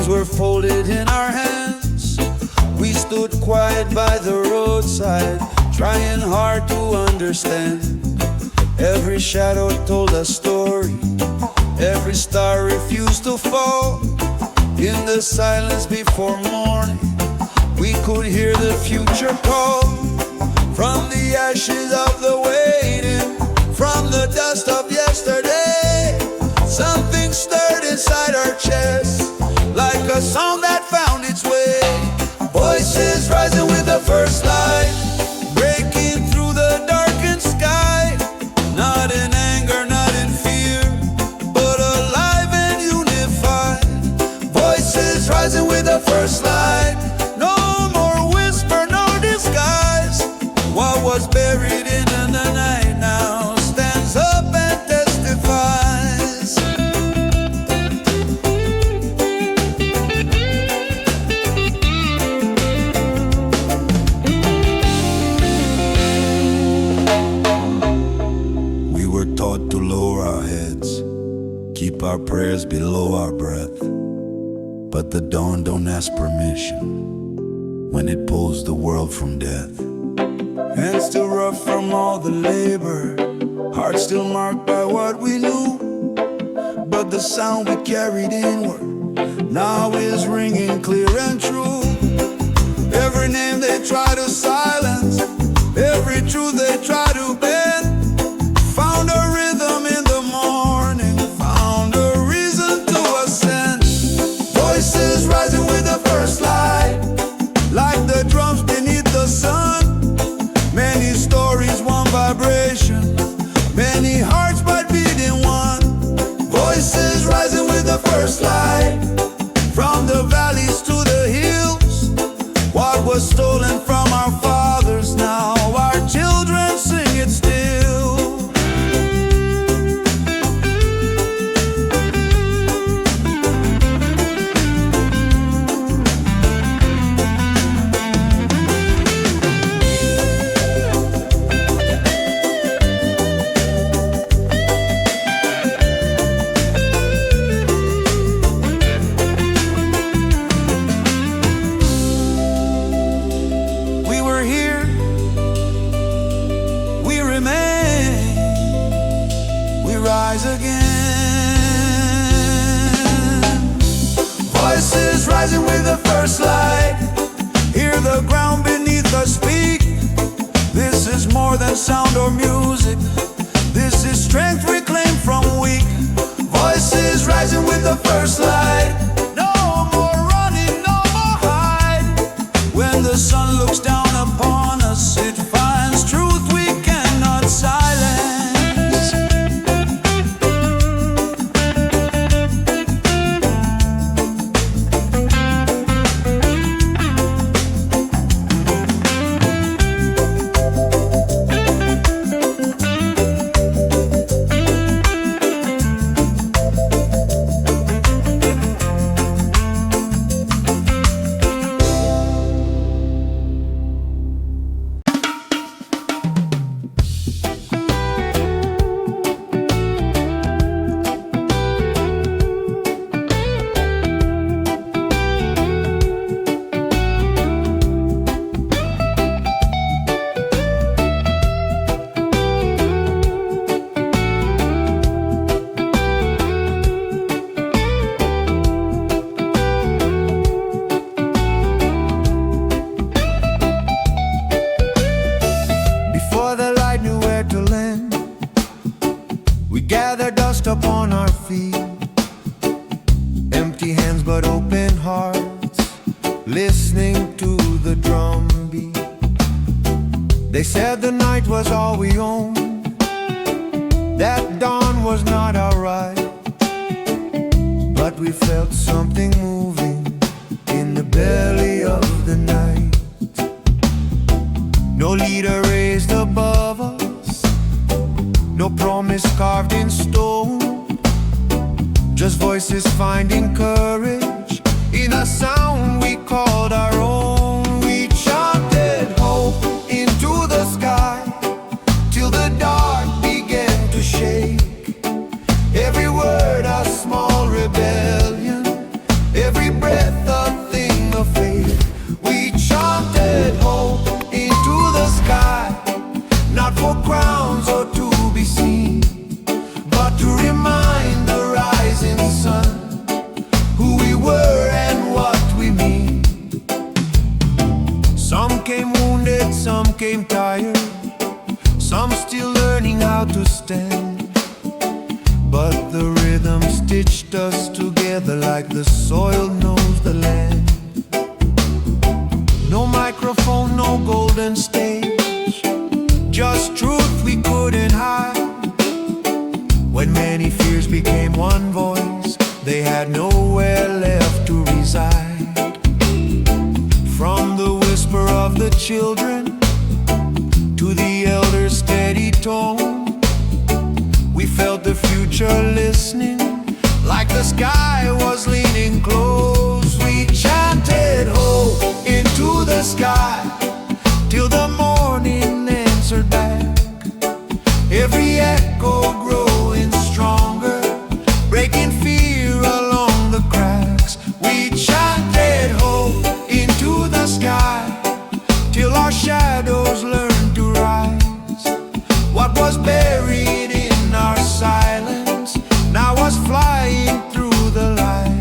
hands were folded in our hands. We stood quiet by the roadside, trying hard to understand. Every shadow told a story, every star refused to fall. In the silence before morning, we could hear the future call. From the ashes of the waiting, from the dust of yesterday, something stirred inside our chests, like a song that found its way. Voices rising with the first light, breaking through the darkened sky. Not in anger, not in fear, but alive and unified. Voices rising with the first light. No more whisper, no disguise. What was buried in the night now stands up and testifies. We were taught to lower our heads, keep our prayers below our breath. But the dawn don't ask permission when it pulls the world from death. Hands still rough from all the labor, hearts still marked by what we knew. But the sound we carried inward now is ringing clear and true. Every name they try to silence, every truth they try to bend, found a rhythm in the morning, found a reason to ascend. Voices rising with the first light, like the drums beneath the sun. Many stories, one vibration, many hearts but beating one. Voices rising with the first light, from the valleys to the hills. What was stolen from our fathers, now our children sing it still. Rise again. Voices rising with the first light, hear the ground beneath us speak. This is more than sound or music, this is strength reclaimed from weak. Voices rising with the first light. No more running, no more hide. When the sun looks down upon us, it finds truth we cannot silence. Upon our feet, empty hands but open hearts, listening to the drum beat. They said the night was all we owned, that dawn was not our right. But we felt something moving in the belly of the night. No leader raised above us, no promise carved in stone, just voices finding courage in a sound we called our own. We chanted hope into the sky till the dark began to shake. Every word a small rebellion, every every breath a thing of faith. We chanted hope into the sky, not for crowns or to be seen, but to remind the rising sun who we were and what we mean. Some came wounded, some came tired, some still learning how to stand, but the rhythm stitched us together like the soil knows the land. No microphone, no golden stage, just truth we couldn't hide. When many fears became one voice, they had nowhere left to reside. From the whisper of the children to the elders' steady tone, we felt the future listening, like the sky was leaning close. We chanted hope into the sky till the morning answered back, every echo growing stronger, breaking fear along the cracks. We chanted hope into the sky till our shadows learned to rise. What was buried in our silence now was flying through the light.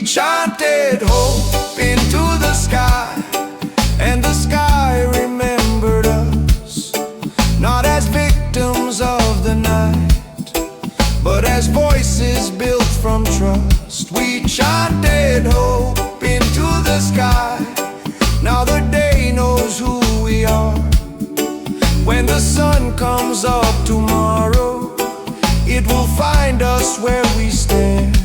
Chanted hope into the sky, and the sky remembered us, not as victims of the night, but as voices built from trust. We chanted hope into the sky, now the day knows who we are. When the sun comes up tomorrow, it will find us where we stand.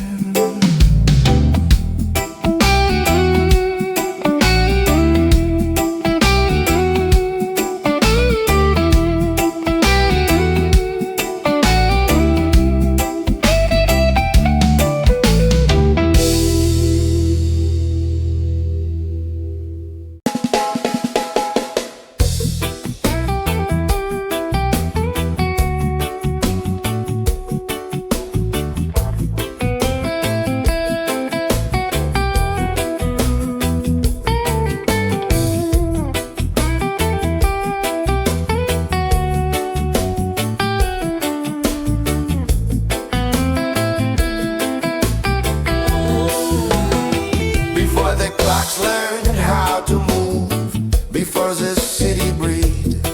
Learned how to move before the city breathed.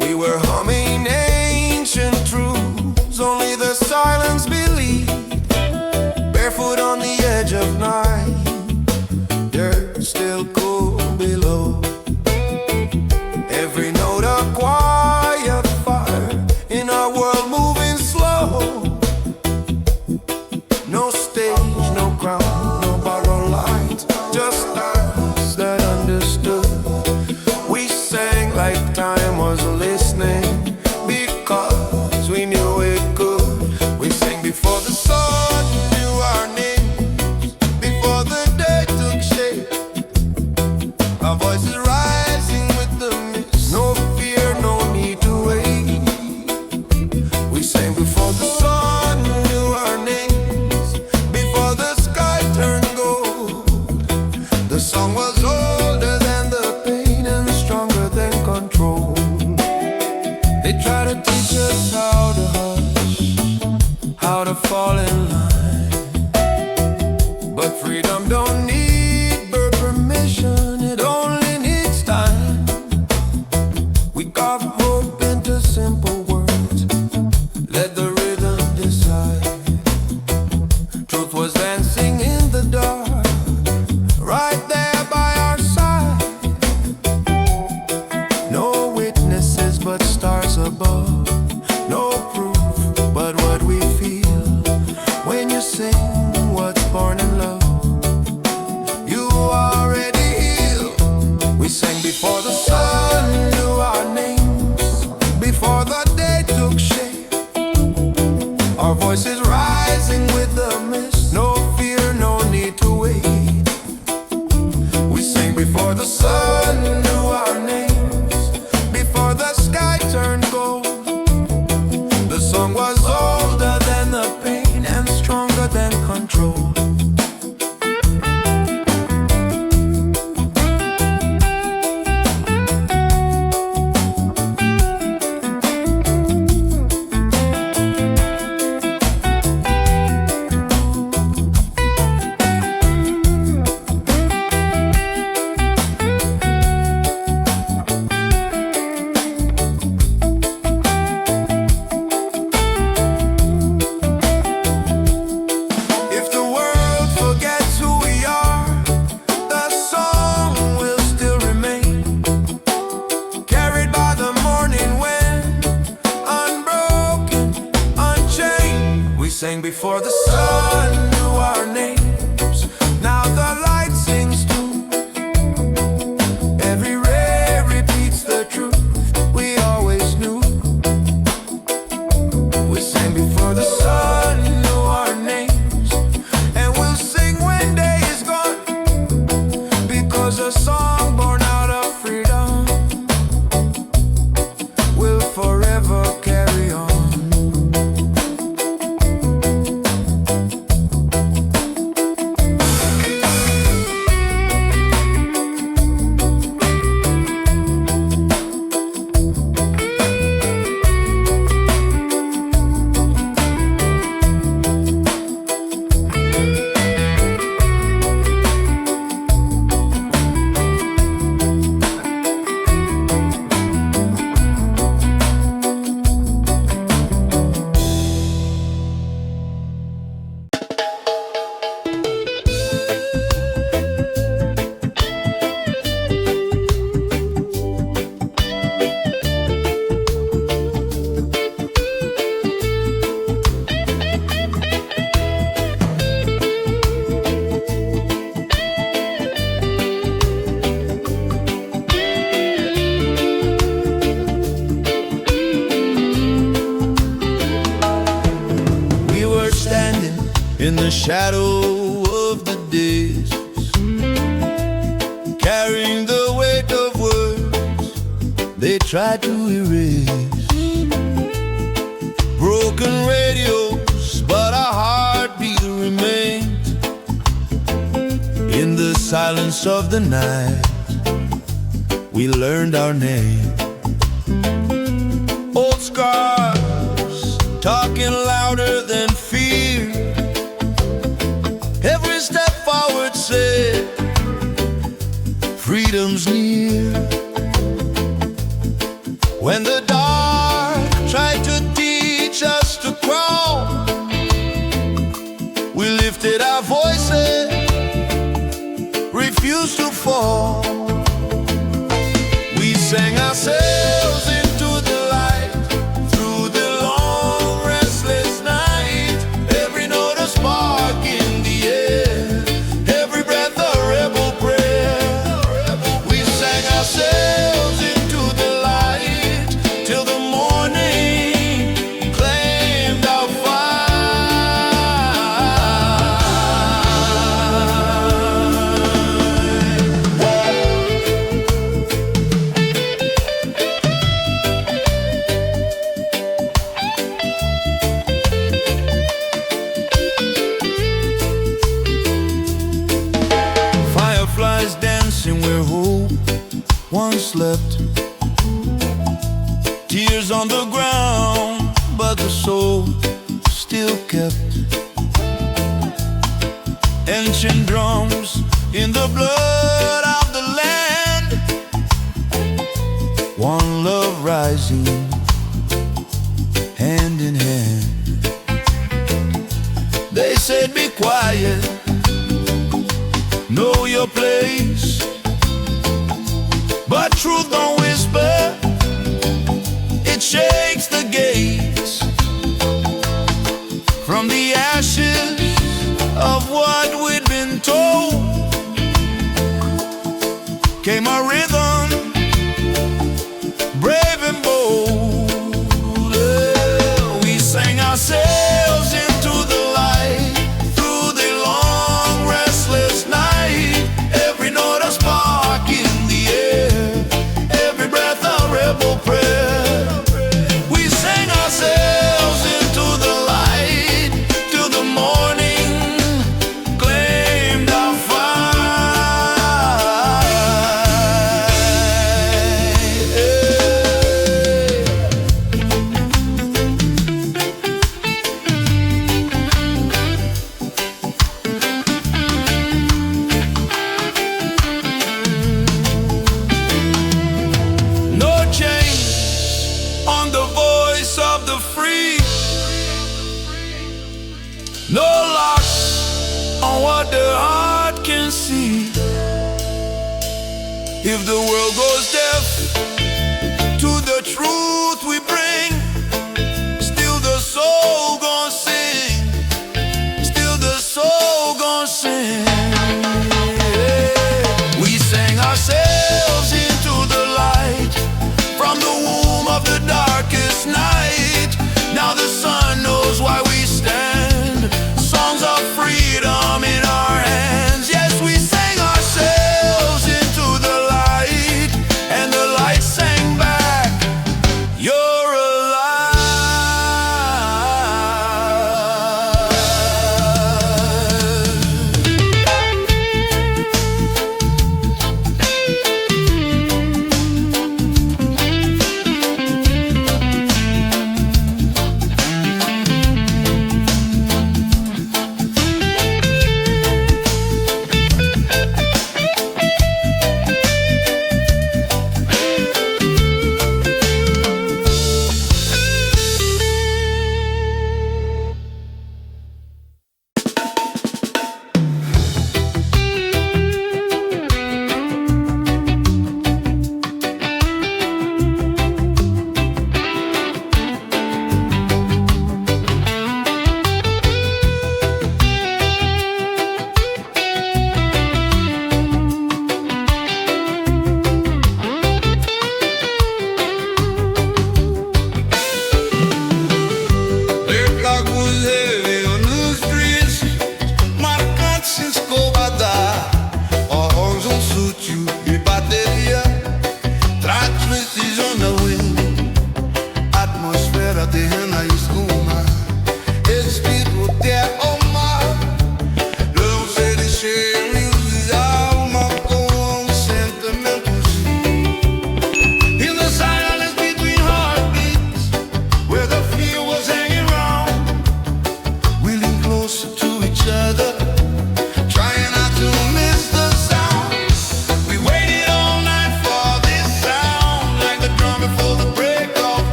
We were humming ancient truths, only the silence believed. Barefoot on the edge of night, dirt still cool below. Every note a quiet fire in our world moving slow. No stage, no crown, no borrowed light, just us that understood. We sang like time was listening, because we knew it could. We sang before the sun knew our names, before the day took shape. Our voices rising with the mist, no fear, no need to wait. We sang before the sun knew our names, before the sky turned gold. The song was older than the pain and stronger than control. They try to teach us how to hush, how to fall in line, but freedom don't need birth permission, it only needs time. We carve hope into simple words, let the rhythm decide. Truth was dancing in the dark, before the sun knew our names, before the sky turned gold. The song was older than the pain and stronger than control. Sang before the sun knew our names. Now the light sings too. Every ray repeats the truth we always knew. We sang before the sun knew our names, and we'll sing when day is gone, because a song born out of freedom will forever carry on. In the shadow of the days, carrying the weight of words they tried to erase. Broken radios, but our heartbeat remains. In the silence of the night, we learned our name. Old scars, talking louder than fear. Every step forward said, freedom's near. When the dark tried to teach us to crawl, we lifted our voices, refused to fall. We sang ourselves into the light, through the long restless night. Every note a spark in the air, every breath a rebel prayer. We sang ourselves into the light, till the morning claimed our fireflies dancing where hope once slept. Tears on the ground, but the soul still kept. Ancient drums in the blood of the land. One love rising, hand in hand. They said be quiet, know your place, but truth don't whisper, it shakes the gates. From the ashes of what we'd been told came a rhythm, brave and bold. We sang ourselves into the light, through the long restless night. Every note a spark If the world goes deaf to the truth we bring, still the soul gon' sing, still the soul gon' sing. We sang ourselves into the light from the womb of the darkest night. Now the sun knows why we stand, songs of freedom in our hands. Yes, we sang ourselves into the light,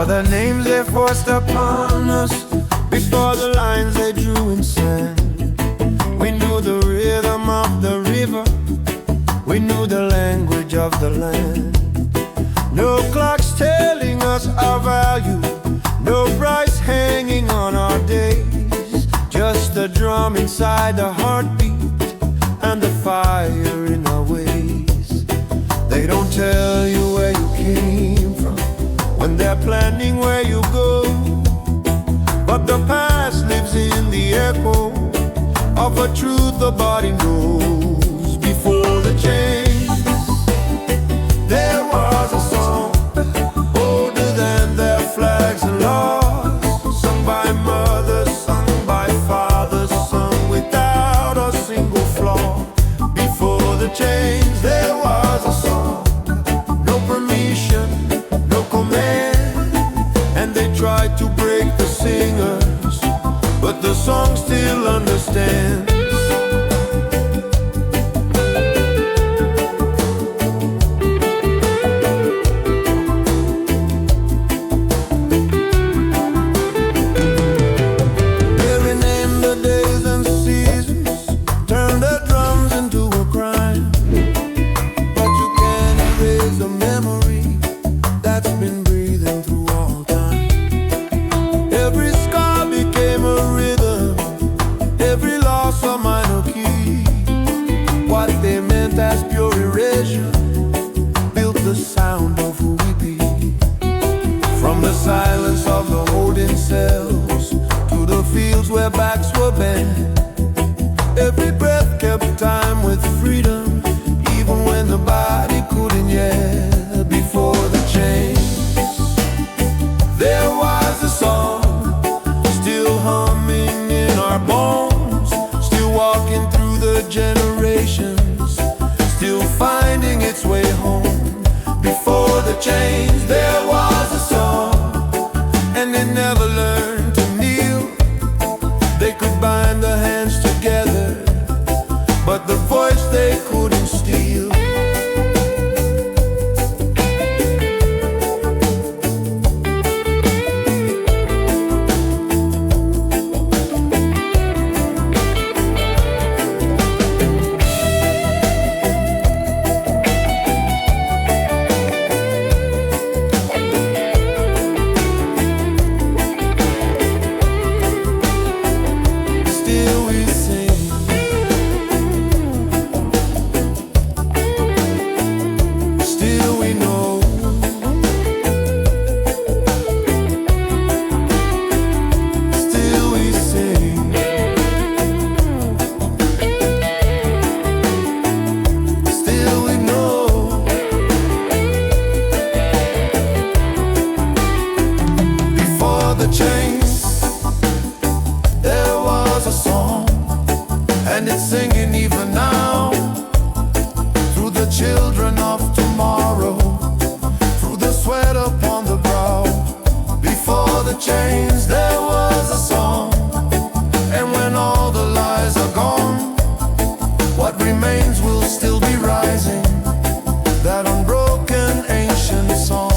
For the names they forced upon us, before the lines they drew in sand. We knew the rhythm of the river, we knew the language of the land. No clocks telling us our value, no price hanging on our days. Just the drum inside the heartbeat and the fire in our ways. They don't tell you where you came from when they're planning where you go, but the past lives in the echo of a truth the body knows. Before the change, there was a song older than their flags and laws, sung by mothers, sung by fathers, sung without a single flaw. Before the change, there was a song, no permission, no command, and they tried to break the singers, but the song still understands. Silence of the holding cells to the fields where backs were bent. Every breath kept time with freedom, even when the body couldn't yet. Before the change, there was a song still humming in our bones, still walking through the generations, still finding its way home. Before the change, there was a song, and they never learned to kneel. They could bind their hands together, but the voice they couldn't steal. And it's singing even now, through the children of tomorrow, through the sweat upon the brow. Before the change, there was a song, and when all the lies are gone, what remains will still be rising, that unbroken ancient song.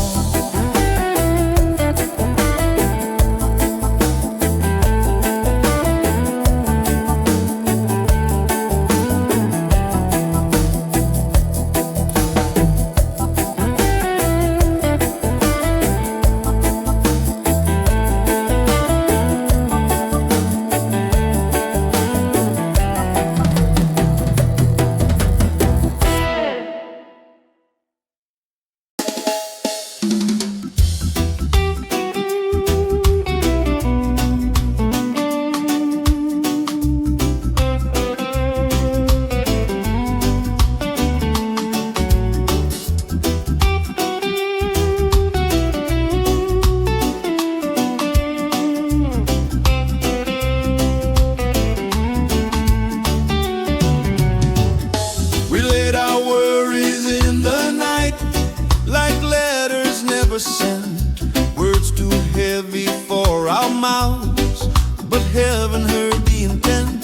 Words too heavy for our mouths, but heaven heard the intent.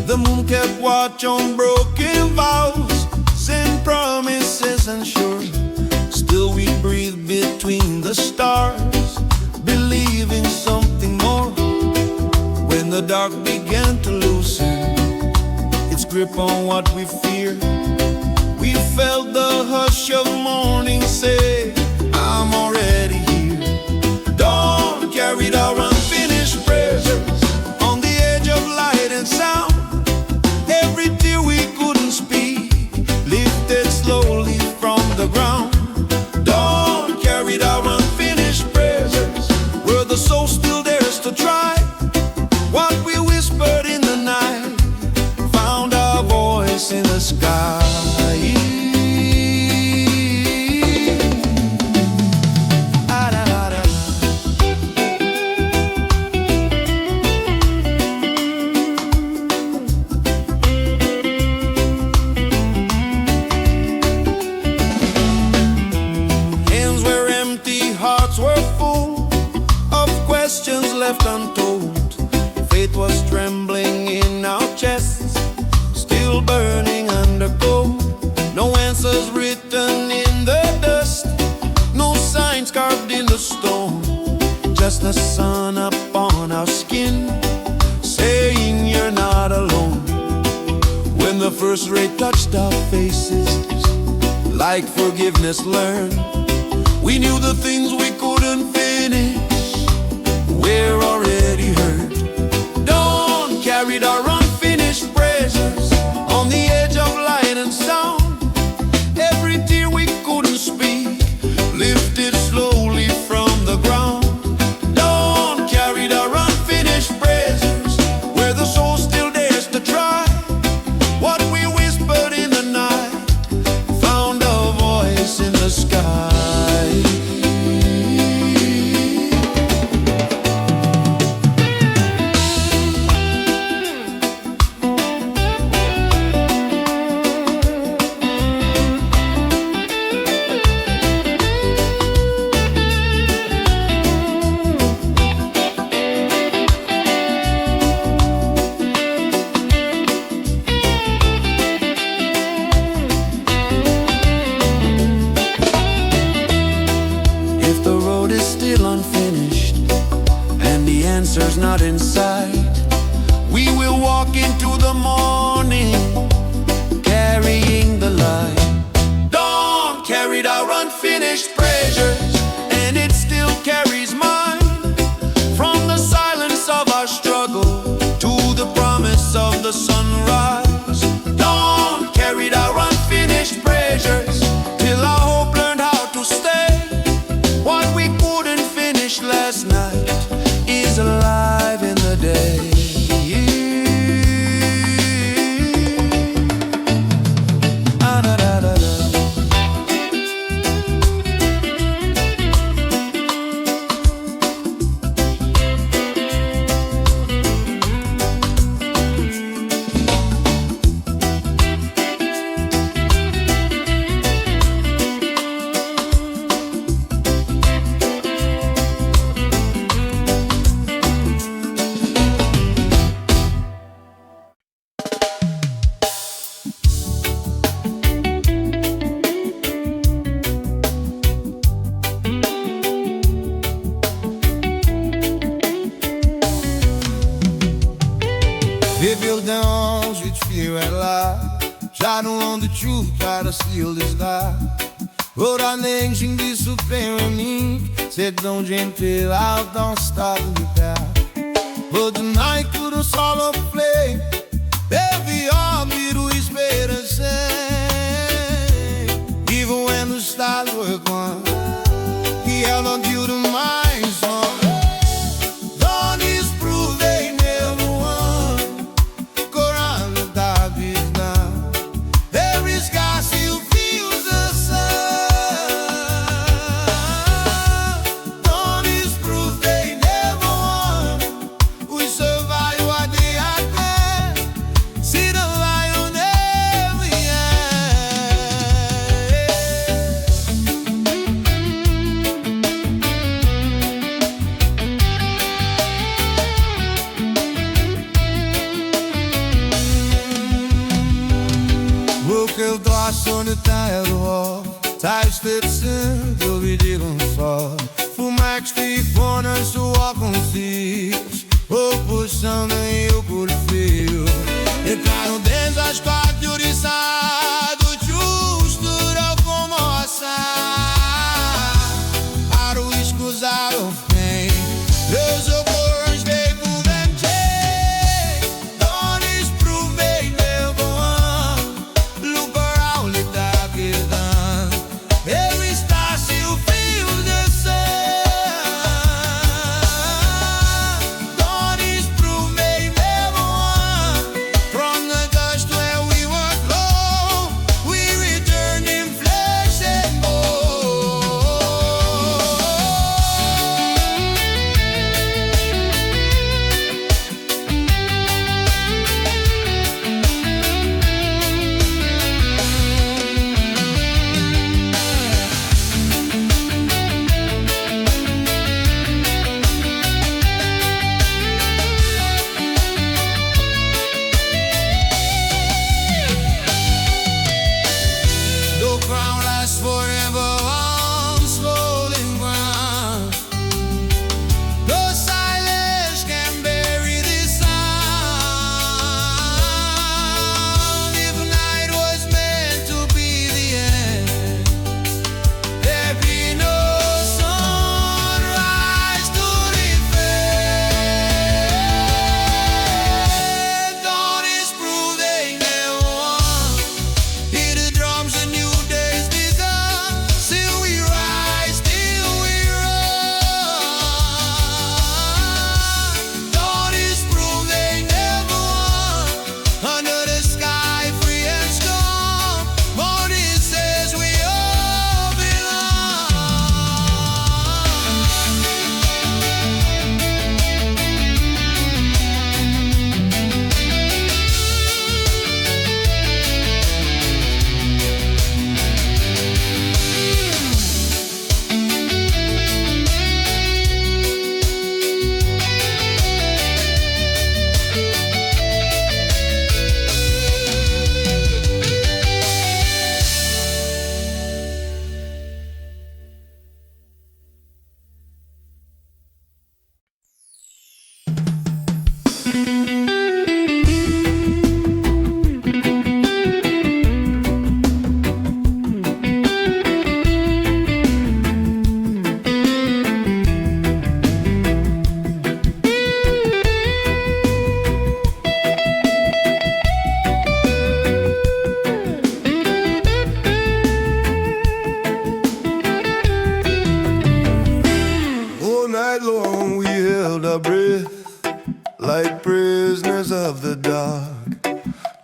The moon kept watch on broken vows, sent promises and sure. Still we breathe between the stars, the dark began to loosen its grip on what we feared, we felt the hush of morning say, I'm already here. Dawn carried our unfinished prayers on the edge of light and sound. Every tear we couldn't speak lifted slowly from the ground. Dawn carried our unfinished prayers where the soul still dares to try. What we whispered in the night found our voice in the sky. Hands were empty, hearts were full of questions left untold. Faith was trembling in our chests, still burning under cold. No answers written in the dust, no signs carved in the stone. Just the sun upon our skin, saying you're not alone. When the first ray touched our faces, like forgiveness learned, we knew the things we couldn't finish we're already hurt. Dawn carried our unfinished prayers on the edge of light and sound. Every tear we couldn't speak lifted slowly from the ground. Dawn carried our unfinished prayers where the soul still dares to try. What we whispered in the night found a voice in the sky. Unfinished and the answer's not in sight, we will walk into the morning carrying the light. Dawn carried our unfinished treasures and it still carries mine. From the silence of our struggle to the promise of the sunrise. Dawn carried our unfinished treasures till our hope learned how to stay. What we couldn't finish last night is alive in the day. They built their homes with fear and lie, try to own the truth, try to steal this lie. Wrote our names em disse o mim, said don't gentil out, don't stop me down. But the night could solo play, every heartbeat we spade and say. Even when the stars were gone, he held on to the mind song. Dawn is proof they never won. Go round the dark is now. There is God still feels the sun. Dawn is proof they never won. We survive what they had planned. See the light on every Hoeveel dwars zonder tijd erop, thuis dit zin, wil wie die ons zal. Voor mij stieg van en zo walk on seas. Oh, puxando e eu curfio e caro dentro as quatro oriçado justo como essa para o escusar o fim Deus o corns veio don't is provei never look around it that is done every star still feels the sun don't is provei never from the dust where we were close we returned in flesh and the crown lasts forever on swollen ground. No silence can bury this sound. If night was meant to be the end, there'd be no sunrise to defend. Dawn is proof they never won. Hear the drums, a new day's begun. Still we rise, still we run. Dawn is proof they never won. Under the sky, free and strong. Morning says we all belong. All night long we held our breath like prisoners of the dark.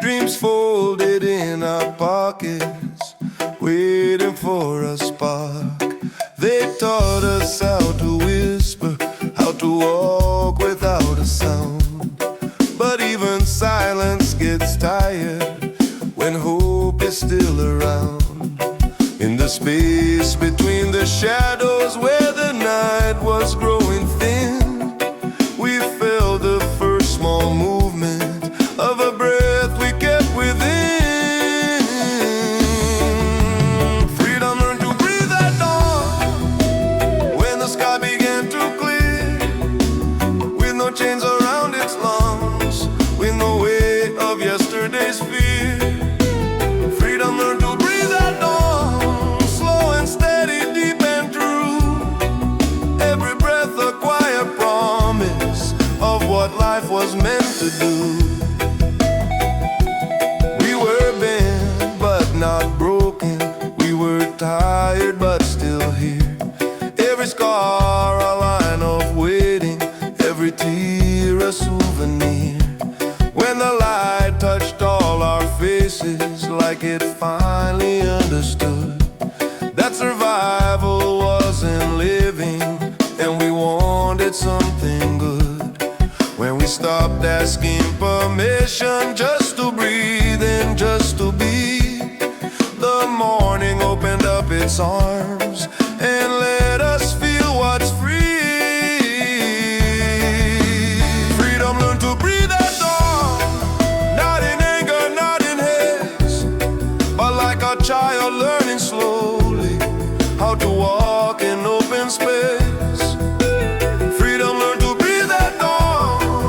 Dreams folded in our pockets, waiting for a spark. They taught us how to whisper, how to walk without a sound. But even silence gets tired when hope is still around. In the space between the shadows where the night was growing thin, we felt the first small movement of a breath we kept within. Freedom learned to breathe at dawn when the sky began to clear, with no chains around its lungs, with no weight of yesterday's fear. Freedom learned to breathe at dawn, slow and steady, deep and true. Every breath a quiet promise of what life was meant to do. We were bent but not broken. We were tired but still here. Every scar a line of waiting, every tear a souvenir. When the light touched all our faces, like it finally understood that survival wasn't living, and we wanted something good. When we stopped asking permission just to breathe and just to be, the morning opened up its arms and let us feel what's free. Freedom learned to breathe at dawn, not in anger, not in haste, but like a child learning slowly how to walk in open space. Freedom learned to breathe at dawn,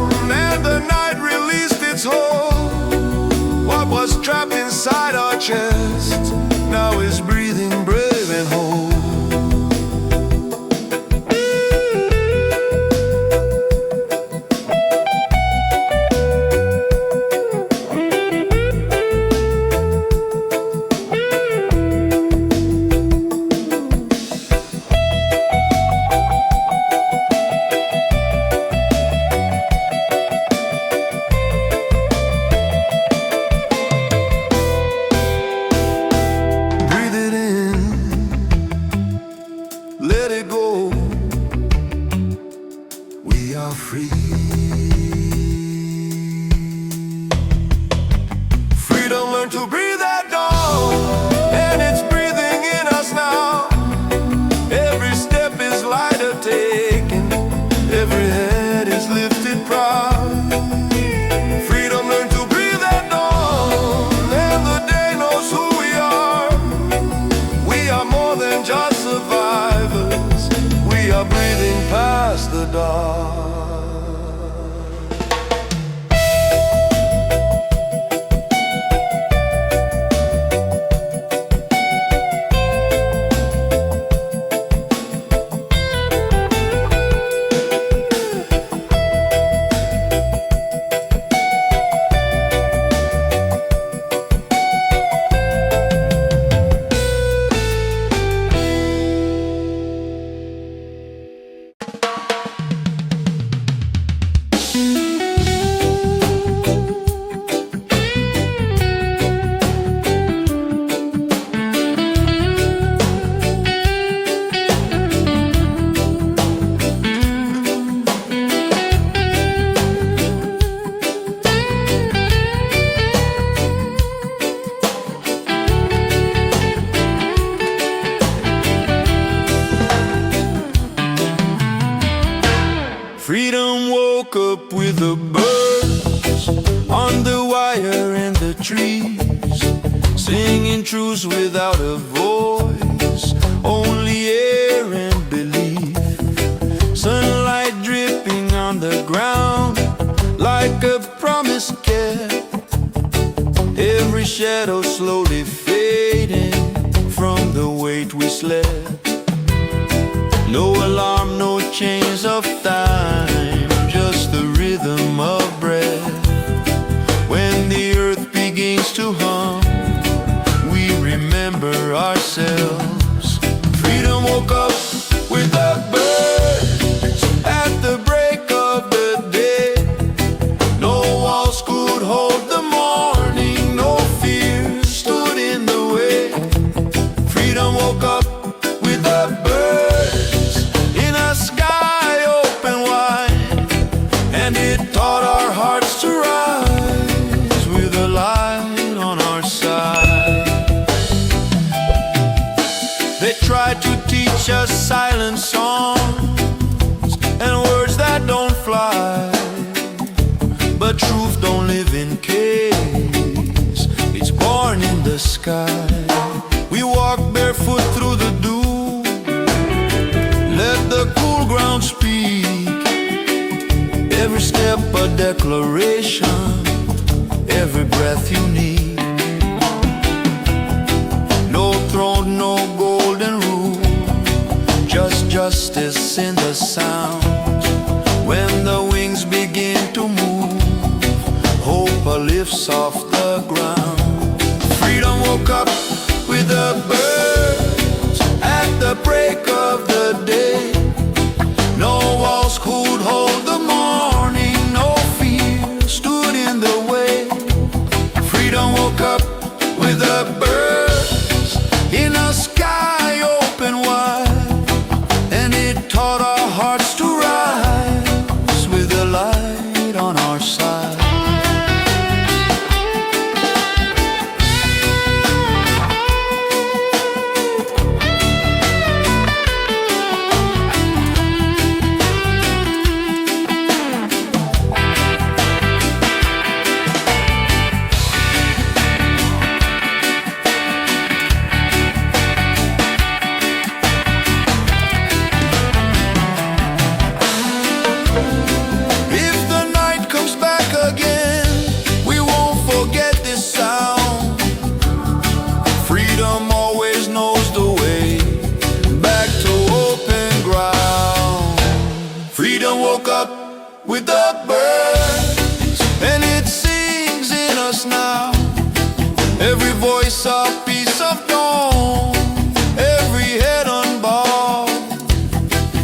woke up with the birds on the wire in the trees, singing truths without a voice, only air and belief. Sunlight dripping on the ground like a promise kept, every shadow slowly fading from the weight we slept. No alarm, no chains of time, just the rhythm of breath. When the earth begins to hum, we remember ourselves. Freedom woke up with the birds at the break of the day. No walls could hold the morning, no fear stood in the way. Freedom woke up with the birds in a sky open wide, and it taught our hearts to rise with a light on our side. They tried to teach us silent songs and words that don't fly, but truth don't live in caves, it's born in the sky. We walk barefoot through the dew, let the cool ground speak, every step a declaration, every breath unique. No throne, no golden rule, just justice in the sound. When the wings begin to move, hope lifts off the ground. Freedom woke up with the birds at the break of the day. No walls could hold the morning, no fear stood in the way. Freedom woke up with the birds in a sky open wide, and it taught our hearts to rise with the light on our side. Woke up with the birds, and it sings in us now. Every voice a piece of dawn, every head unbowed.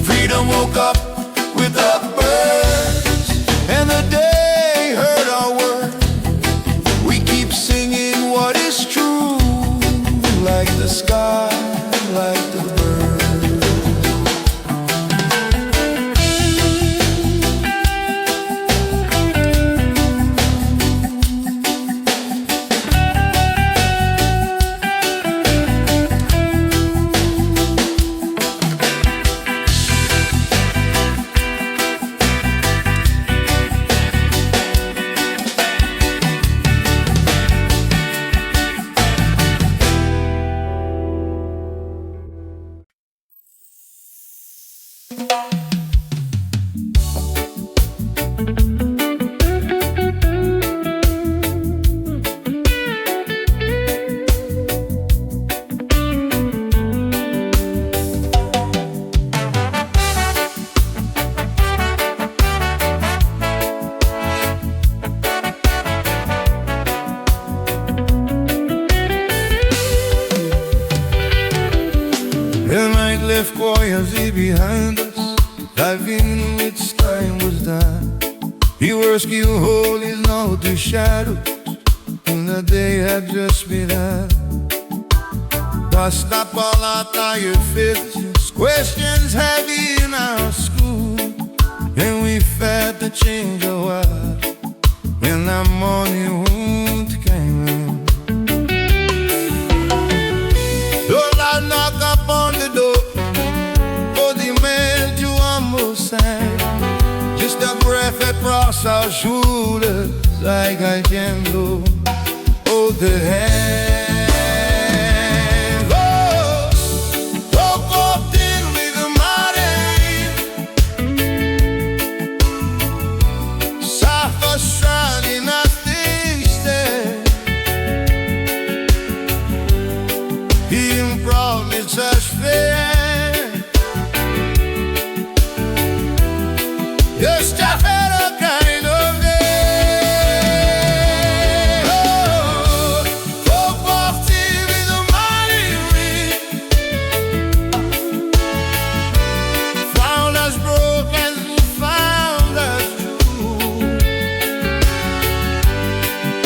Freedom woke up with the birds, and the day heard our word. We keep singing what is true, like the sky, like the birds. The night left quietly behind us, diving in which time was done. He rescued holies now to shadows, and the day had just begun. Dust up all our tired faces, questions heavy in our school, and we felt the change a while when that morning wound came in. Lord, knock upon the door, for the man to almost sang, just a breath across our shoulders like I can go. Hold the hand. Oh, walked in with the money. Suffer shining as they stay. Being promised such fair. Just a better kind of day. Oh, walked in with the mighty ring. Found us broken, found us true.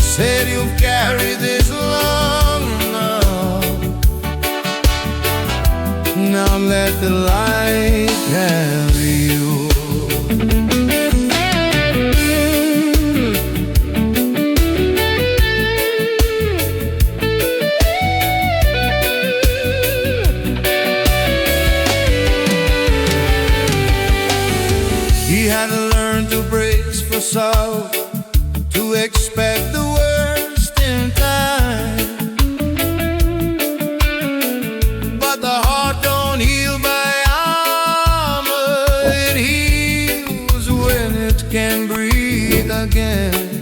Said you've carried this long now. Now let the light carry you. He had learned to brace for sorrow, to expect the worst in time. But the heart don't heal by armor, it heals when it can breathe again.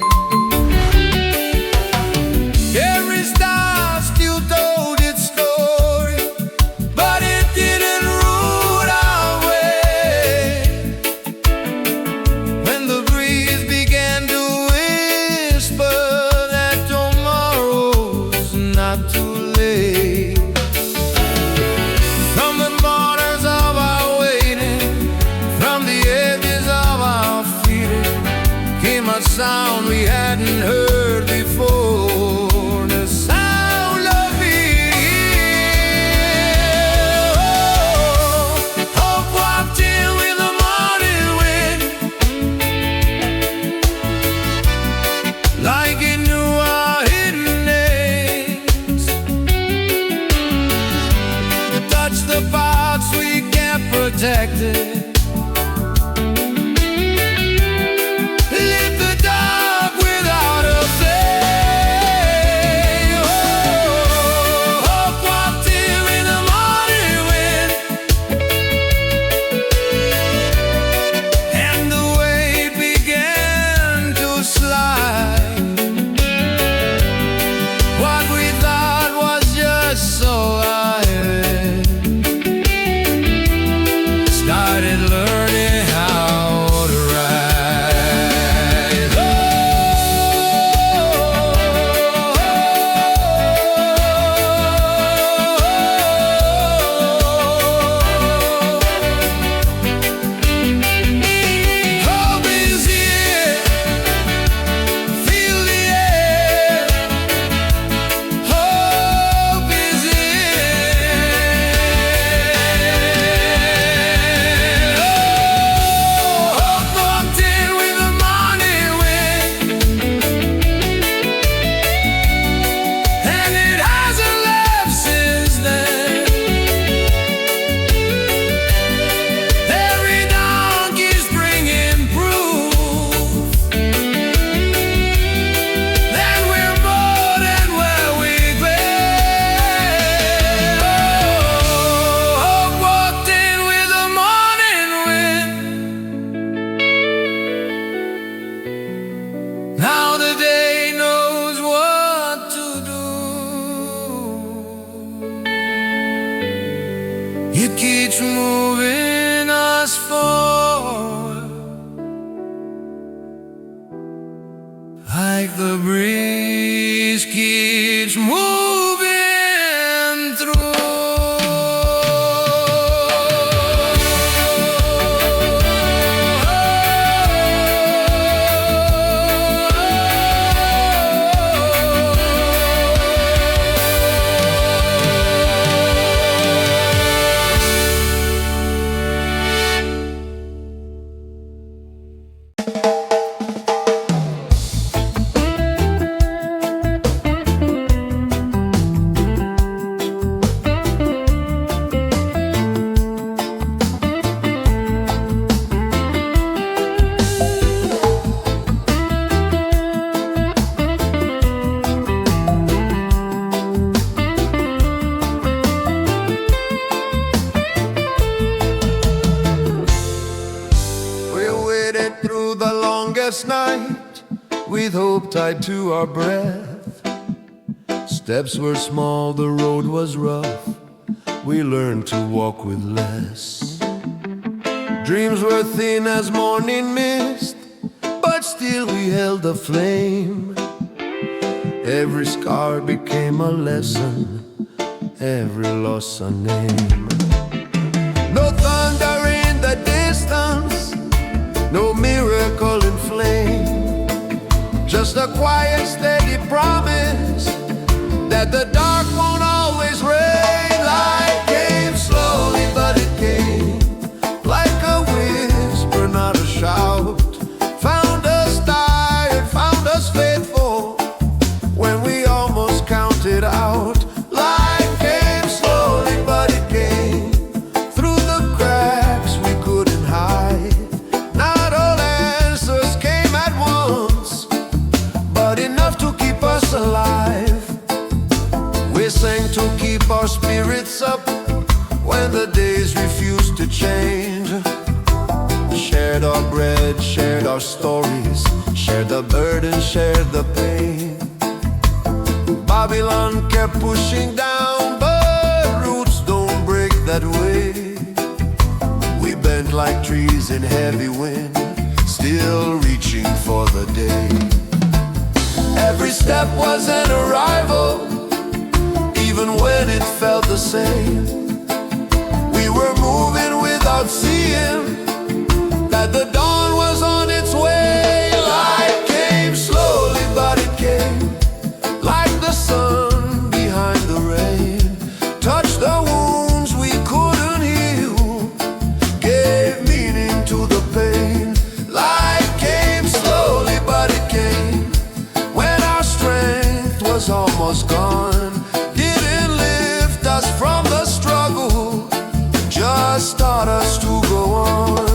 Every star still told its story, but it didn't root our way. When the breeze began to whisper that tomorrow's not too late. From the borders of our waiting, from the edges of our feeling, came a sound we hadn't heard before. The sound of fear. Hope walked in with the morning wind, like it knew our hidden names. Touch the parts we kept protected. Lit the dark without a flame. Hope walked in with the morning wind, and the weight began to slide. What we thought was just so high started learning how to rise. Hope is here, feel the air. Hope is here. Hope walked in with the morning wind, and it hasn't left since then. Every dawn keeps bringing proof that we're more than where we've been. Hope walked in with the morning wind. Now the day knows what to do. It keeps moving us forward, like the breeze keeps moving through. glorious night, with hope tied to our breath. Steps were small, the road was rough, we learned to walk with less. Dreams were thin as morning mist, but still we held the flame. Every scar became a lesson, every loss a name. No thunder in the distance, no miracle in flame, just a quiet, steady promise that the dark won't always reign. Light came slowly, but it came like a whisper, not a shout. Found us tired, found us faithful when we almost counted out. Light came slowly, but it came through the cracks we couldn't hide. Not all answers came at once, but enough to keep us alive. We sang to keep our spirits up when the days refused to change. Shared our bread, shared our stories, shared the burden, shared the pain. Babylon kept pushing down, but roots don't break that way. We bent like trees in heavy wind, still reaching for the day. Every step was an arrival, even when it felt the same. We were moving without seeing that the dawn was on its way. Light came slowly, but it came like the sun behind the rain. Touched the wounds we couldn't heal, gave meaning to the pain. Light came slowly, but it came when our strength was almost gone. Didn't lift us from the struggle, just taught us to go on.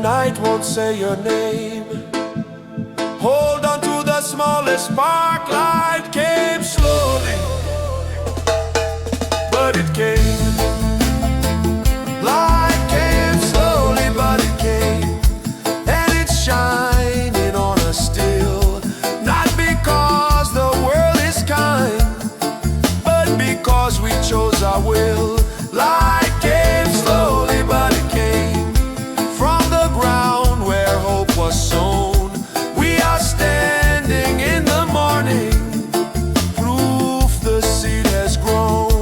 Night won't say your name, hold on to the smallest spark. Light came slowly, but it came. Light came slowly, but it came, and it's shining on us still. Not because the world is kind, but because we chose our will. Light came slowly, but it came from the ground where hope was sown. We are standing in the morning, proof the seed has grown.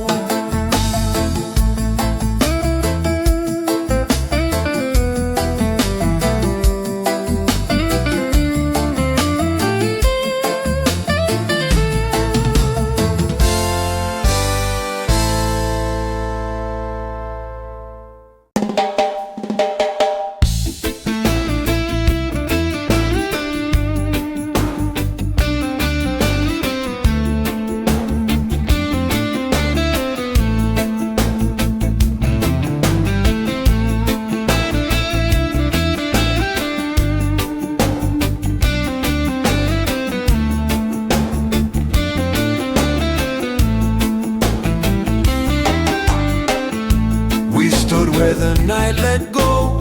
Where the night let go,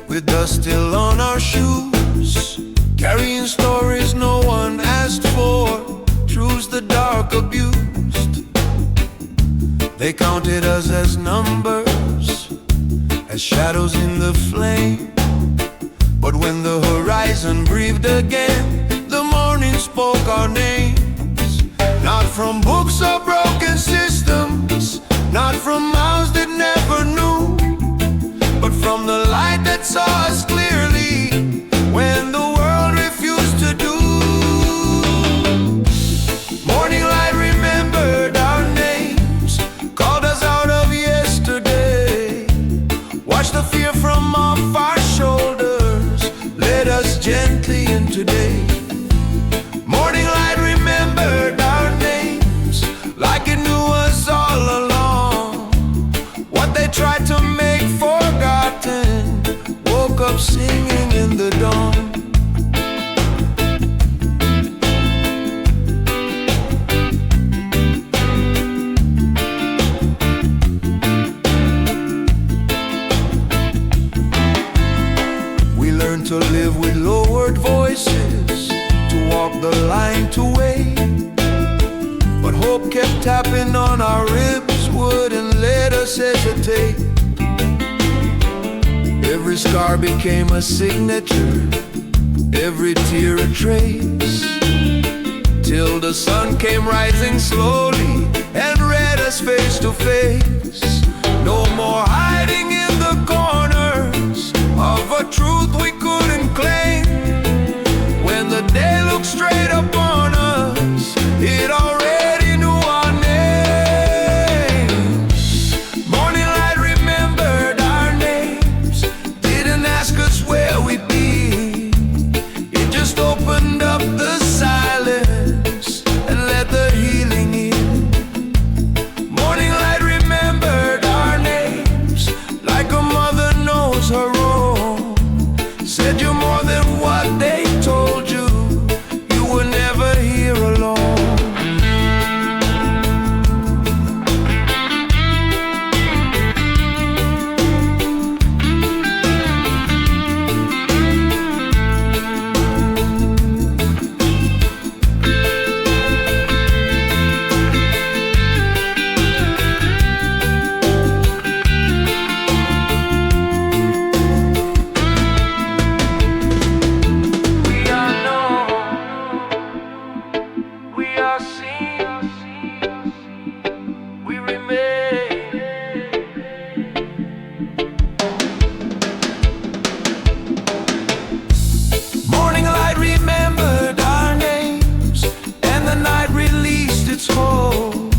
with dust still on our shoes, carrying stories no one asked for, truths the dark abused. They counted us as numbers, as shadows in the flame. But when the horizon breathed again, the morning spoke our names. Not from books or broken systems, not from mouths that never knew, but from the light that saw us clearly when the world refused to do. Morning light remembered our names, called us out of yesterday, washed the fear from off our shoulders, tried to make forgotten, woke up singing in the dawn. We learned to live with lowered voices, to walk the line to wait. But hope kept tapping on our ribs, wouldn't let us hesitate. Every scar became a signature, every tear a trace, till the sun came rising slowly and read us face to face. No more hiding in the corners of a truth we couldn't claim. When the day looked straight upon us, it already knew our names. Morning light remembered our names, didn't ask us where we'd be. It just opened up the silence and let the healing in. Morning light remembered our names like a mother knows her own. Said you're more than what they told you, you were never here alone. We are known, we are seen, we remain. Morning light remembered our names, and the night released its hold.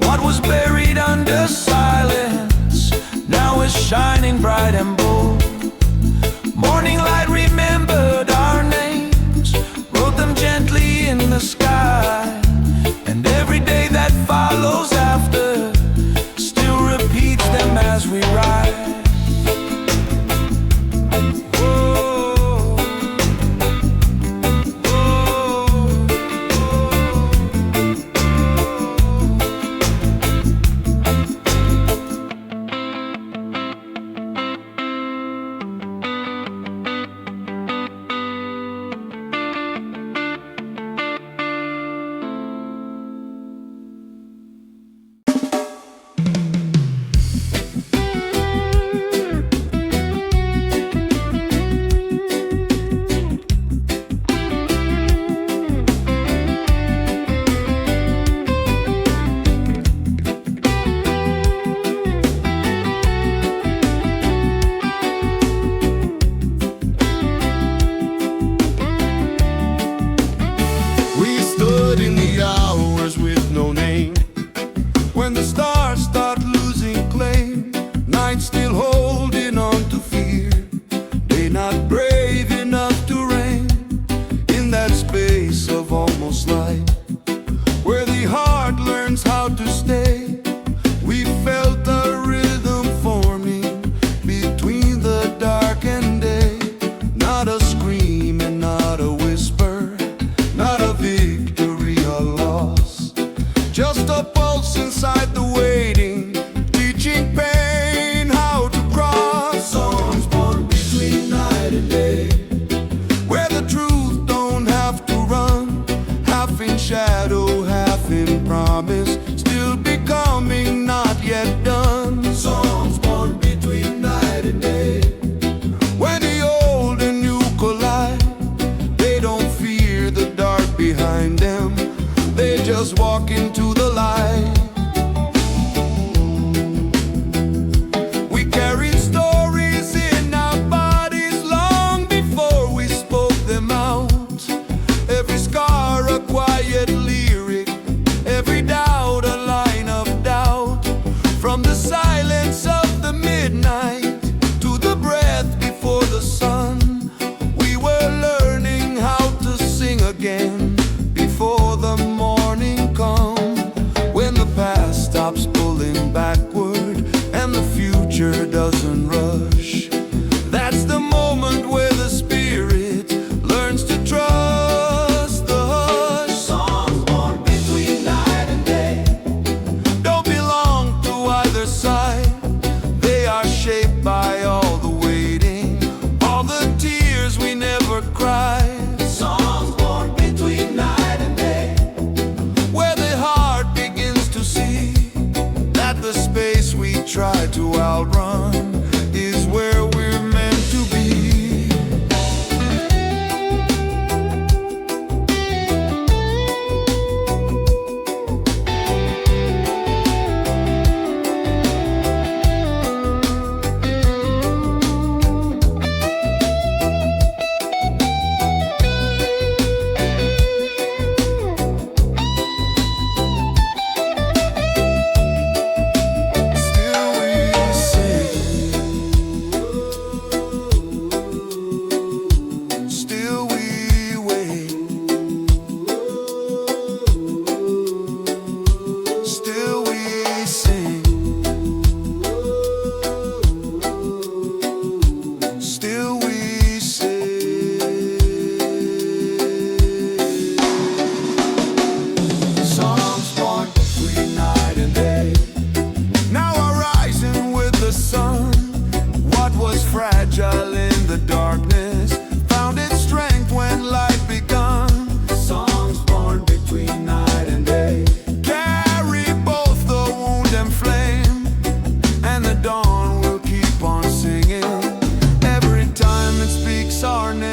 What was buried under silence now is shining bright and bold. Morning light remembered our names, wrote them gently in the sky, and every day that follows after still repeats them as we rise. Whoa, whoa, whoa. fight. They are shaped by all the waiting, all the tears we never cried. Songs born between night and day, Where the heart begins to see that the space we try to outrun is where we're meant to be. Fragile in the darkness, found its strength when light begun. songs born between night and day, Carry both the wound and flame, and the dawn will keep on singing every time it speaks our name.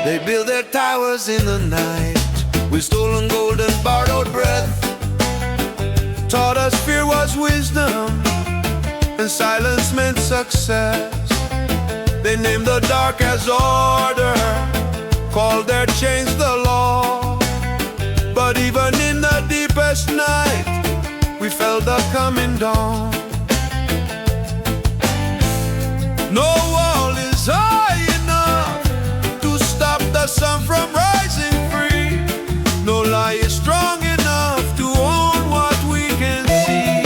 They build their towers in the night with stolen gold and borrowed breath. Taught us fear was wisdom and silence meant success. They named the dark as order, called their chains the law. But even in the deepest night, we felt the coming dawn. No wall is high enough to stop the sun from rising free. No lie is strong enough to own what we can see.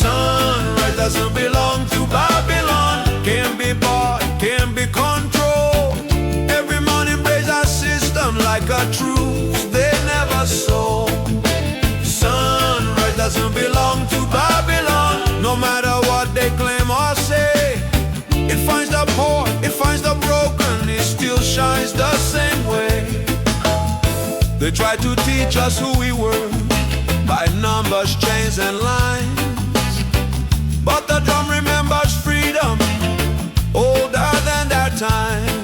Sunrise doesn't belong to Babylon, can't be bought, can't be controlled. Every morning praise our system like a truth they never sold. Sunrise doesn't belong to Babylon, no matter what they claim or say. It finds the poor, it finds the broken, it still shines the same way. They tried to teach us who we were by numbers, chains and lines, but the drum remembers freedom older than their time.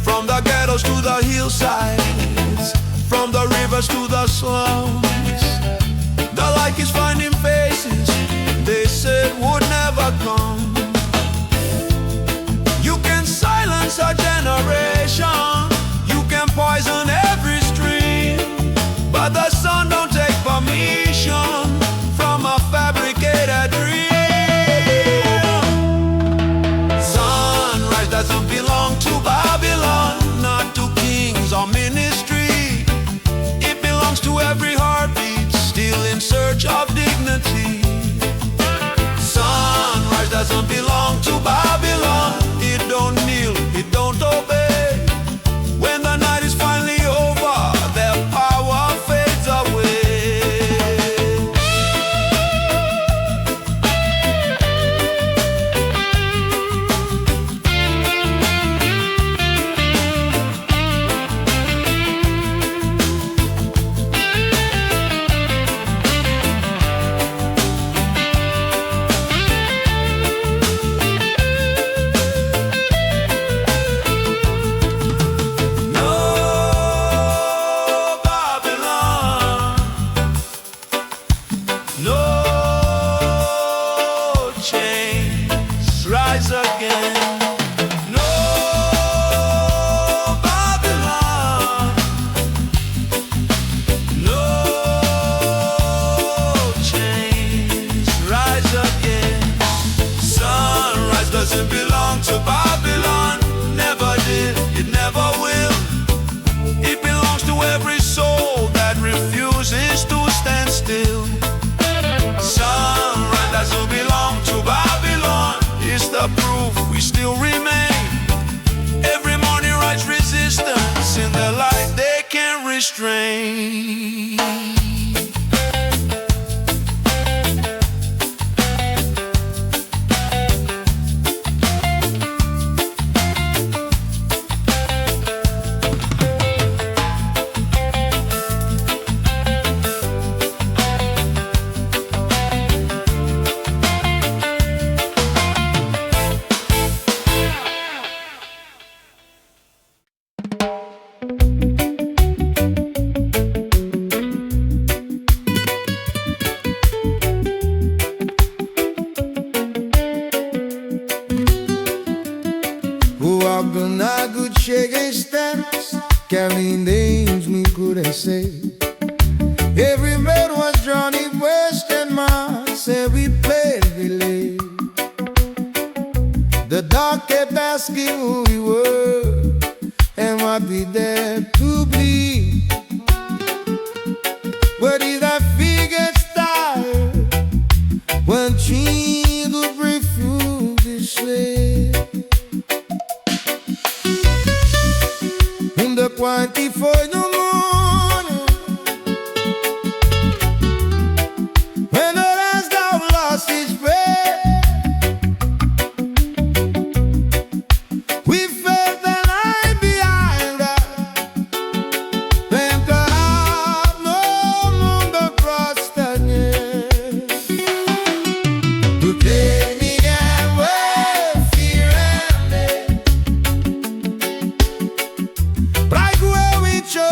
From the ghettos to the hillsides, from the rivers to the slums, the light is finding faces they said would never come. You can silence a generation, you can poison every stream, but the sun don't take permission from a fabricated dream. Sunrise doesn't belong to Babylon, not to kings or ministry. It belongs to every heartbeat still in search of dignity. Sunrise doesn't chains rise again. No Babylon, no chains rise again. Sunrise doesn't belong to Babylon, never did, it never will. It belongs to every soul that refuses to stand still. Sunrise doesn't belong to Babylon, it's the proof we still remain. Every morning rise resistance in the light they can't restrain. Na good shaking steps, carrying names me couldn't say. Every road was Johnny West and Mark said we played relay. The dark kept asking who we were and what we dared to be. But if that fear gets tired, when trees would refuse to slay. The quantity for the morning, when the last dog lost his breath, we felt the night behind us. Then to have no moon across the net to take me away, fear and death. Like where we chose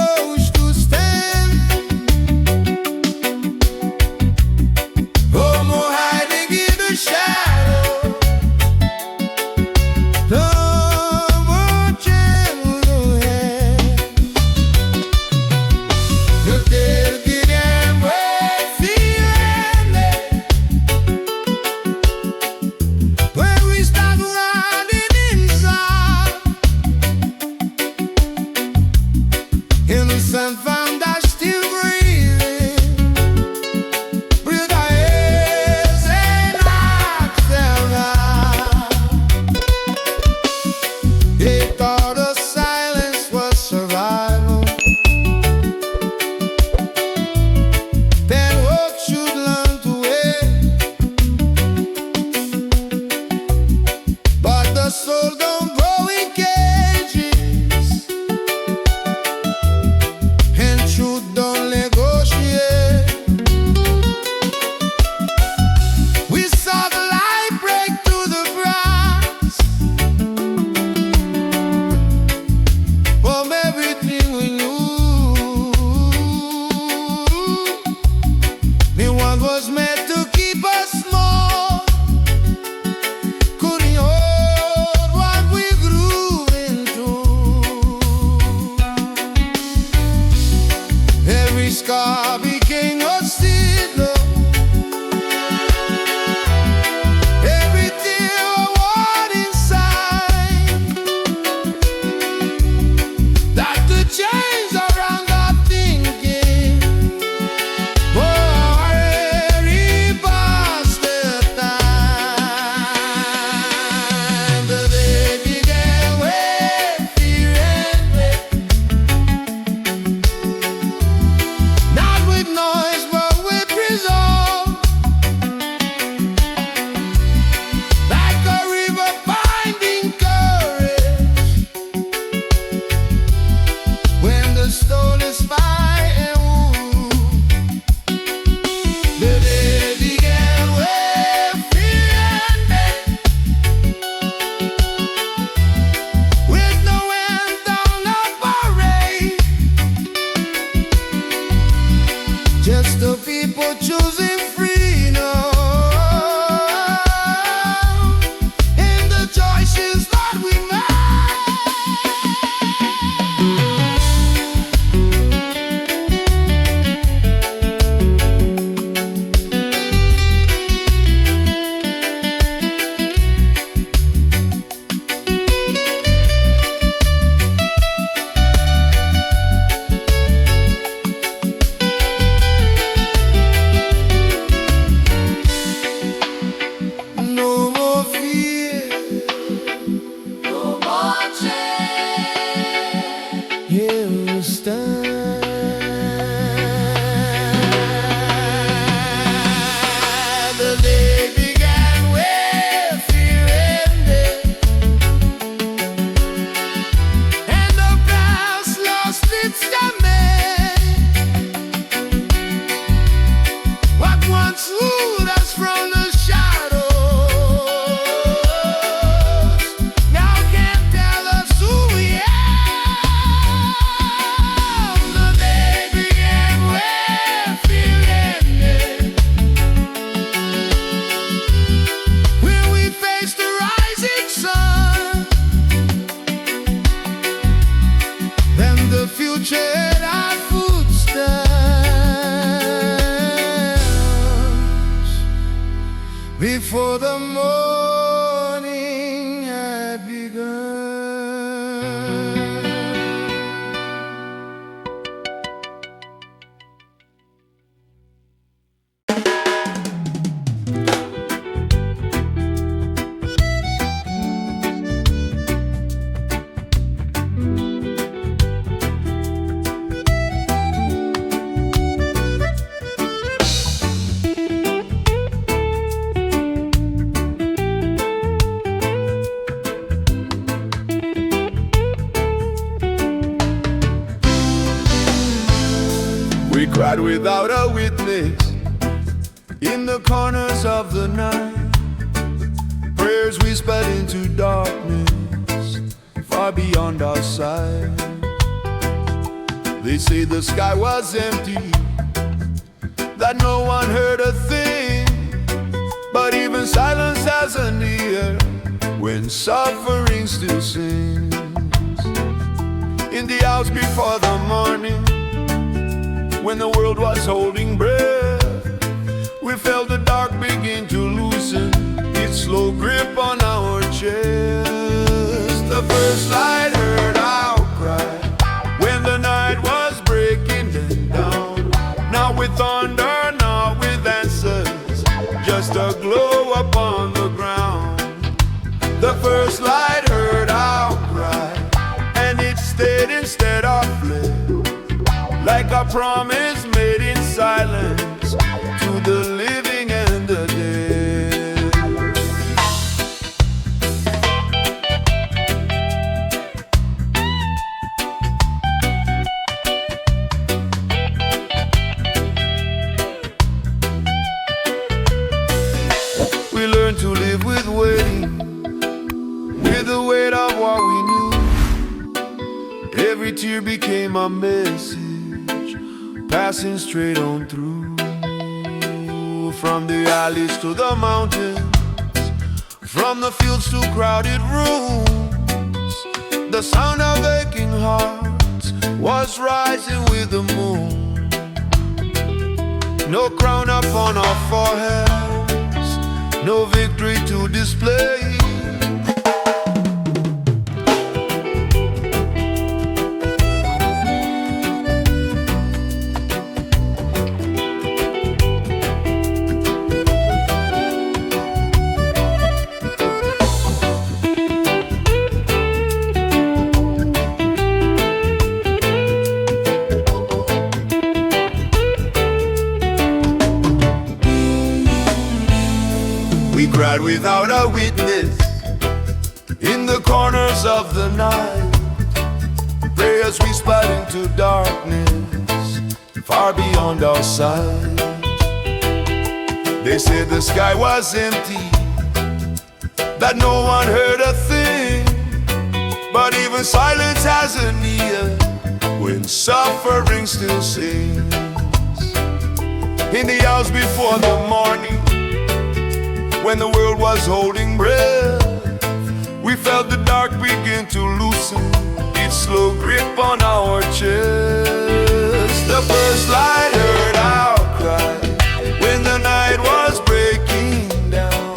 before the morning had begun. We cried without a witness in the corners of the night. Prayers whispered into darkness far beyond our sight. They say the sky was empty, that no one heard a thing. But even silence has an ear when suffering still sings. In the hours before the morning, when the world was holding breath, we felt the dark begin to loosen its slow grip on our chest. The first light heard our cry when the night was breaking down. Not with thunder, not with answers, just a glow upon the ground. The first light heard our cry, and it stayed instead of fled, like a promise made in silence to the living and the dead. We learned to live with waiting, with the weight of what we knew. Every tear became a message, passing straight on through. From the alleys to the mountains, from the fields to crowded rooms, the sound of aching hearts was rising with the moon. No crown upon our foreheads, no victory to display. We cried without a witness in the corners of the night. Prayers whispered into darkness far beyond our sight. They said the sky was empty, that no one heard a thing. But even silence has an ear when suffering still sings. In the hours before the morning, when the world was holding breath, we felt the dark begin to loosen its slow grip on our chest. The first light heard our cry when the night was breaking down.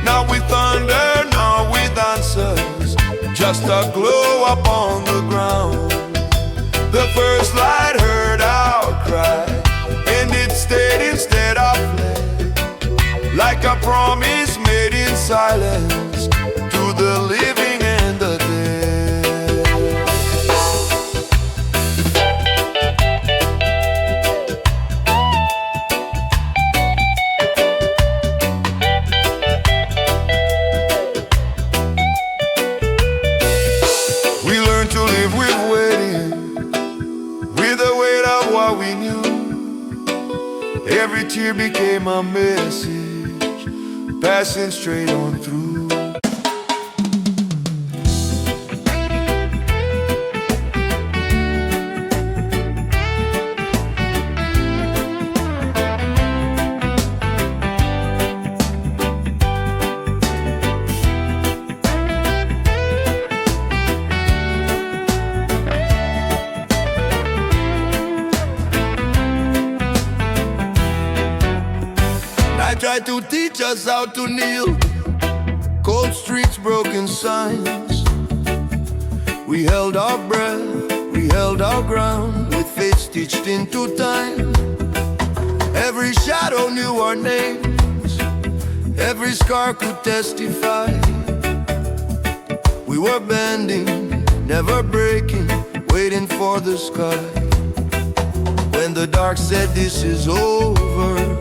Not with thunder, not with answers, just a glow upon the ground. The first light heard our cry, and it stayed instead of fled, like a promise made in silence to the living and the dead. We learned to live with waiting, with the weight of what we knew. Every tear became a message, passing straight on through. tried to teach us how to kneel. Cold streets, broken signs. We held our breath, we held our ground, with faith stitched into time. Every shadow knew our names, every scar could testify. We were bending, never breaking, waiting for the sky. When the dark said this is over,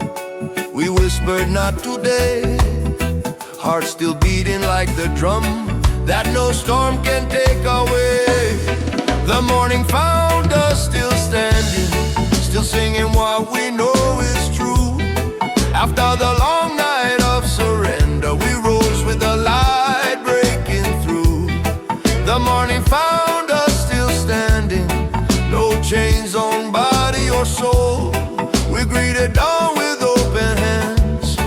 we whispered not today. Hearts still beating like the drum that no storm can take away. The morning found us still standing, still singing what we know is true. After the long night of surrender, we rose with the light breaking through. The morning found us still standing, no chains on body or soul. We greeted dawn with open hands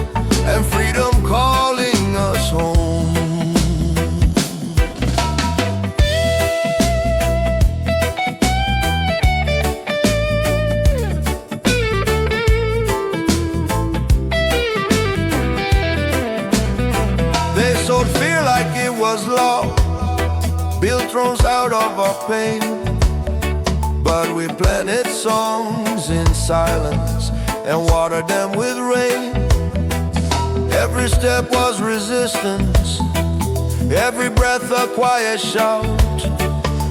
and freedom calling us home. They sowed fear like it was law, built thrones out of our pain. But we planted songs in silence and watered them with rain. Every step was resistance, every breath a quiet shout.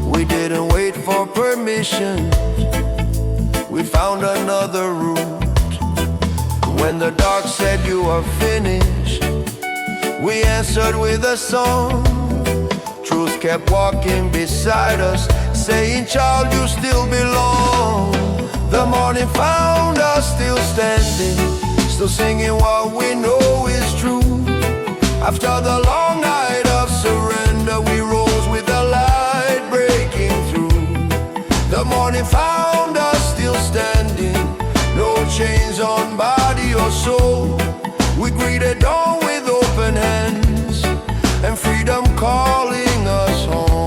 We didn't wait for permission, we found another route. When the dark said you are finished, we answered with a song. Truth kept walking beside us, saying, child, you still belong. The morning found us still standing, still singing what we know is true. After the long night of surrender, we rose with the light breaking through. The morning found us still standing, no chains on body or soul. We greeted dawn with open hands and freedom calling us home.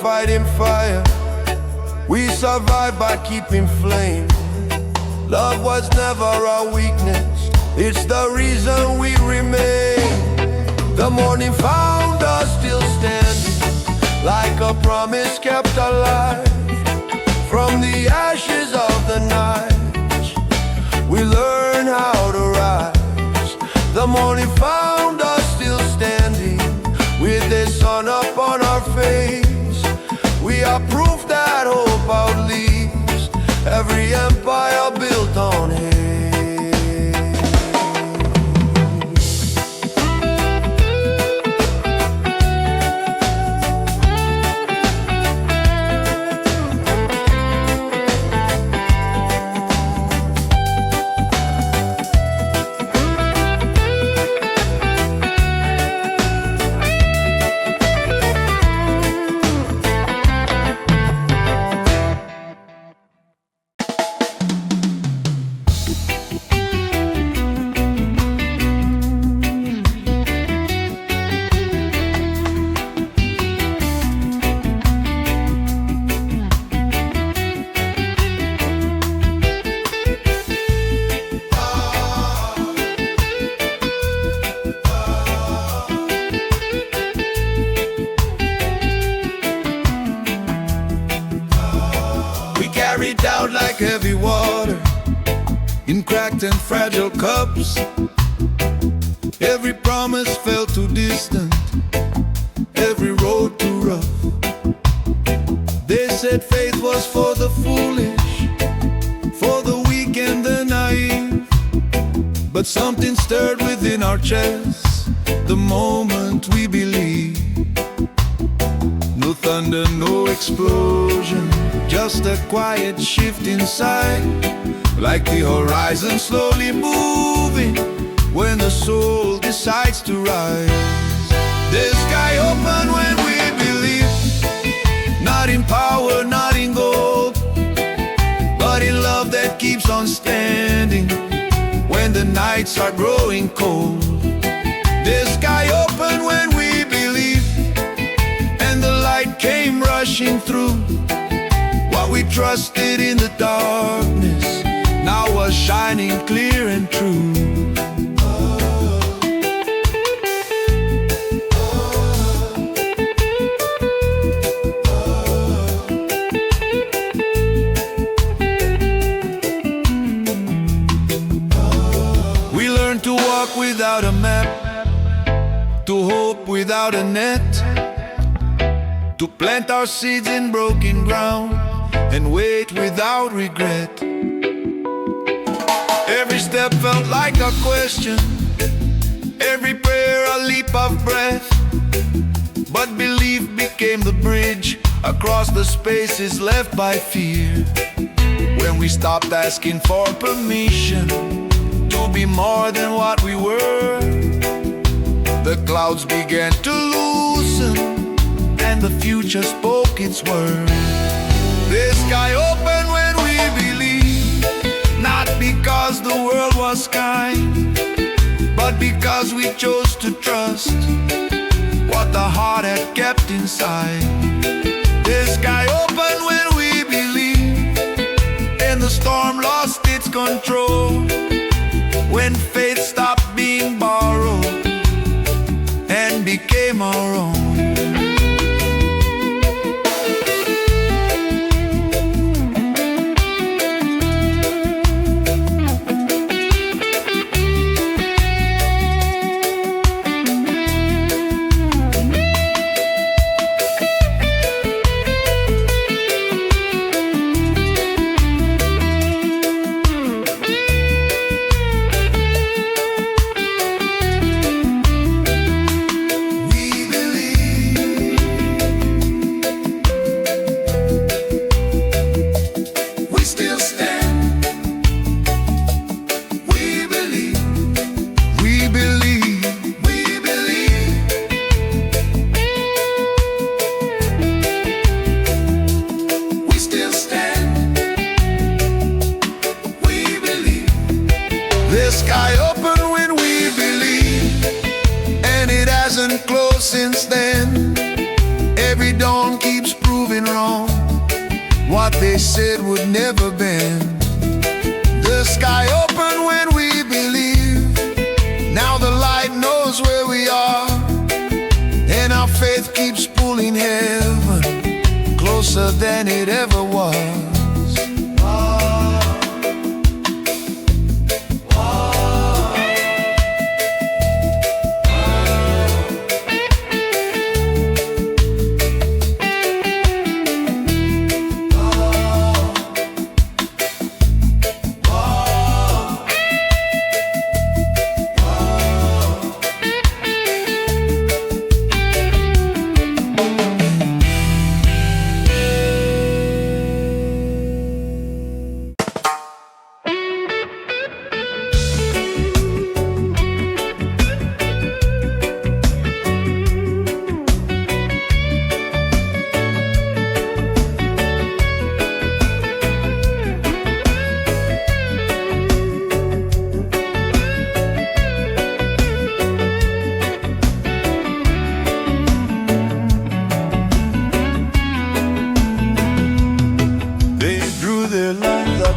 Fighting fire, we survived by keeping flame. Love was never our weakness, it's the reason we remain. The morning found us still standing, like a promise kept alive. From the ashes of the night, we learn how to rise. The morning found us still standing, with the sun up on our face. We are proof that hope outlives every empire built on hate. Down like heavy water in cracked and fragile cups. Every promise felt too distant, every road too rough. They said faith was for the foolish, for the weak and the naive. But something stirred within our chests the moment we believed. No thunder, no explosion, just a quiet shift inside, like the horizon slowly moving, when the soul decides to rise. The sky open when we believe, not in power, not in gold, but in love that keeps on standing when the nights are growing cold. The sky open when we believe, and the light came rushing through. What we trusted in the darkness now was shining clear and true. To walk without a map, to hope without a net, to plant our seeds in broken ground and wait without regret. Every step felt like a question, every prayer a leap of breath, but belief became the bridge across the spaces left by fear. When we stopped asking for permission to be more than what we were, the clouds began to loosen and the future spoke its word. The sky opened when we believed, not because the world was kind, but because we chose to trust what the heart had kept inside. The sky opened when we believed, and the storm lost its control, when faith stopped being borrowed and became our own. The sky opened when we believed, and it hasn't closed since then. Every dawn keeps proving wrong what they said would never bend. The sky opened when we believed, now the light knows where we are, and our faith keeps pulling heaven closer than it ever was.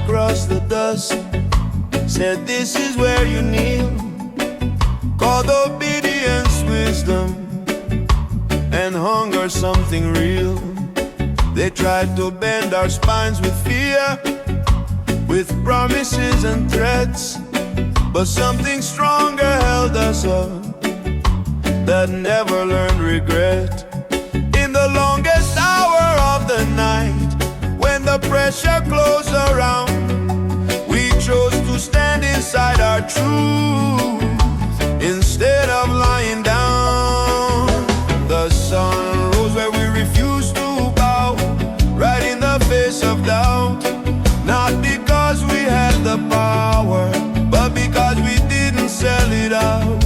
Across the dust, said this is where you kneel, called obedience wisdom, and hunger something real. They tried to bend our spines with fear, with promises and threats, but something stronger held us up, that never learned regret. In the longest hour of the night, when the pressure closed around, we chose to stand inside our truth instead of lying down. The sun rose where we refused to bow, right in the face of doubt, not because we had the power, but because we didn't sell it out.